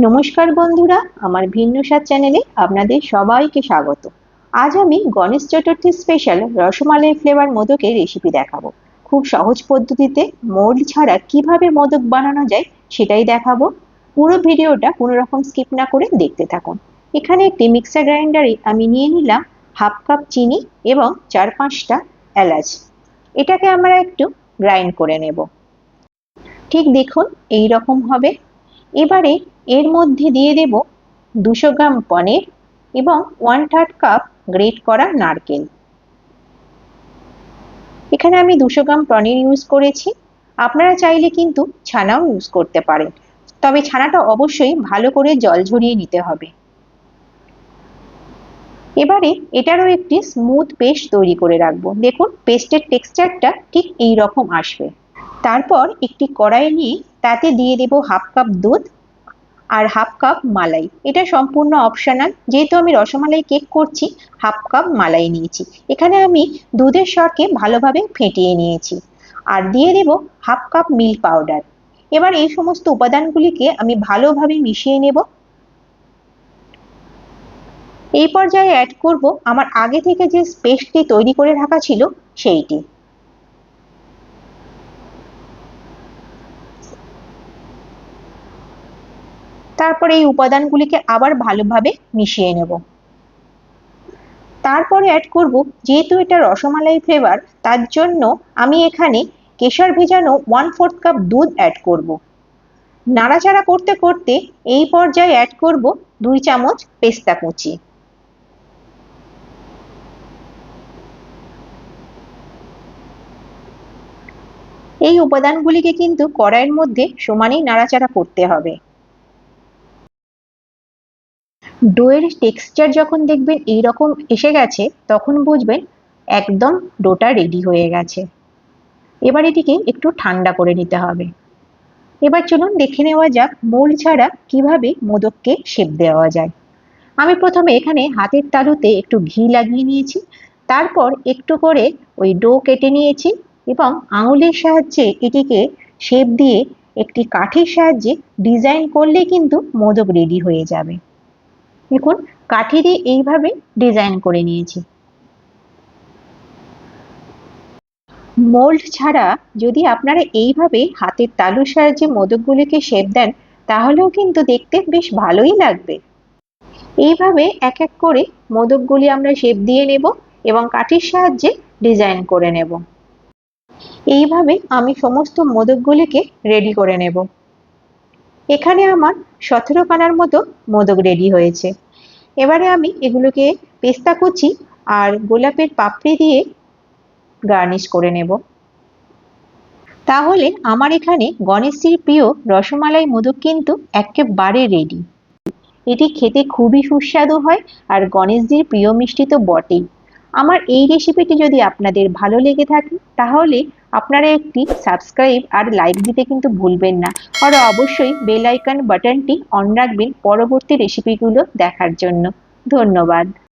নমস্কার বন্ধুরা, আমার ভিন্ন স্বাদ চ্যানেলে আপনাদের সবাইকে স্বাগত। আজ আমি Ganesh Chaturthi special rasmalai flavour মোদকের recipe দেখাবো। খুব সহজ পদ্ধতিতে মোল্ড ছাড়া কিভাবে মোদক বানানো যায় সেটাই দেখাবো। পুরো ভিডিওটা কোনো রকম স্কিপ না করে দেখতে থাকুন। এখানে একটি মিক্সার গ্রাইন্ডারে আমি নিয়ে নিলাম হাফ কাপ চিনি এবং 4-5টা এলাচ। এটাকে আমরা একটু গ্রাইন্ড করে নেব। ঠিক দেখুন এই রকম হবে। এবারে এর মধ্যে দিয়ে দেব 200 গ্রাম পনির এবং 1/3 কাপ গ্রেট করা নারকেল। এখানে আমি 200 গ্রাম পনির ইউজ করেছি। আপনারা চাইলে কিন্তু ছানাও ইউজ করতে পারেন, তবে ছানাটা অবশ্যই ভালো করে জল ঝরিয়ে নিতে হবে। এবারে এটারও একটি স্মুথ পেস্ট তৈরি করে রাখবো। দেখুন পেস্টের টেক্সচারটা ঠিক এই রকম আসবে। তারপর একটি কড়াই নিয়ে তাতে দিয়ে দেব হাফ কাপ দুধ আর হাফ কাপ মালাই। এটা সম্পূর্ণ অপশনাল, যেহেতু আমি রসমালাই কেক করছি হাফ কাপ মালাই নিয়েছি। এখানে আমি দুধের সরকে ভালোভাবে ফেটিয়ে নিয়েছি আর দিয়ে দেব হাফ কাপ মিল্ক পাউডার। এবার এই সমস্ত উপাদানগুলিকে আমি ভালোভাবে মিশিয়ে নেব। এই পর্যায়ে অ্যাড করব আমার আগে থেকে যে পেস্টটি তৈরি করে রাখা ছিল সেইটি। তারপরে এই উপাদানগুলিকে আবার ভালোভাবে মিশিয়ে নেব। তারপরে অ্যাড করব, যেহেতু এটা রসমালাই ফ্লেভার, তার জন্য আমি এখানে কেশর ভেজানো 1/4 কাপ দুধ অ্যাড করব। নাড়াচাড়া করতে করতে এই পর্যায়ে অ্যাড করব 2 চামচ পেস্তা কুচি। এই উপাদানগুলিকে কিন্তু কড়াইয়ের মধ্যে সমানেই নাড়াচাড়া করতে হবে। ডোয়ের টেক্সচার যখন দেখবেন এইরকম এসে গেছে, তখন বুঝবেন একদম ডোটা রেডি হয়ে গেছে। এবার এটিকে একটু ঠান্ডা করে নিতে হবে। এবার চলুন দেখে নেওয়া যাক মোল্ড ছাড়া কিভাবে মোদককে শেপ দেওয়া যায়। আমি প্রথমে এখানে হাতের তালুতে একটু ঘি লাগিয়ে নিয়েছি, তারপর একটু করে ওই ডো কেটে নিয়েছি এবং আঙুলের সাহায্যে এটিকে শেপ দিয়ে একটি কাঠির সাহায্যে ডিজাইন করলে কিন্তু মোদক রেডি হয়ে যাবে। দেখুন কাঠি দিয়ে এইভাবে ডিজাইন করে নিয়েছি। মোল্ড ছাড়া যদি আপনারা এইভাবে হাতের তালুর সাহায্যে মোদকগুলিকে শেপ দেন, তাহলেও কিন্তু দেখতে বেশ ভালোই লাগবে। এইভাবে এক এক করে মোদকগুলি আমরা শেপ দিয়ে নেব এবং কাঠির সাহায্যে ডিজাইন করে নেব। এইভাবে আমি সমস্ত মোদকগুলিকে রেডি করে নেব। এখানে আমার 17 খানার মতো মোদক রেডি হয়েছে। এবারে আমি এগুলোকে পেস্তা কুচি আর গোলাপের পাপড়ি দিয়ে গার্নিশ করে নেব। তাহলে আমার এখানে গণেশজির প্রিয় রসমালাই মোদক কিন্তু একেবারে রেডি। এটি খেতে খুবই সুস্বাদু হয় আর গণেশজির প্রিয় মিষ্টি তো বটেই। আমার এই রেসিপিটি যদি আপনাদের ভালো লেগে থাকে, তাহলে আপনারা একটি সাবস্ক্রাইব আর লাইক দিতে কিন্তু ভুলবেন না। আর অবশ্যই বেল আইকন বাটনটি অন রাখবেন পরবর্তী রেসিপিগুলো দেখার জন্য। ধন্যবাদ।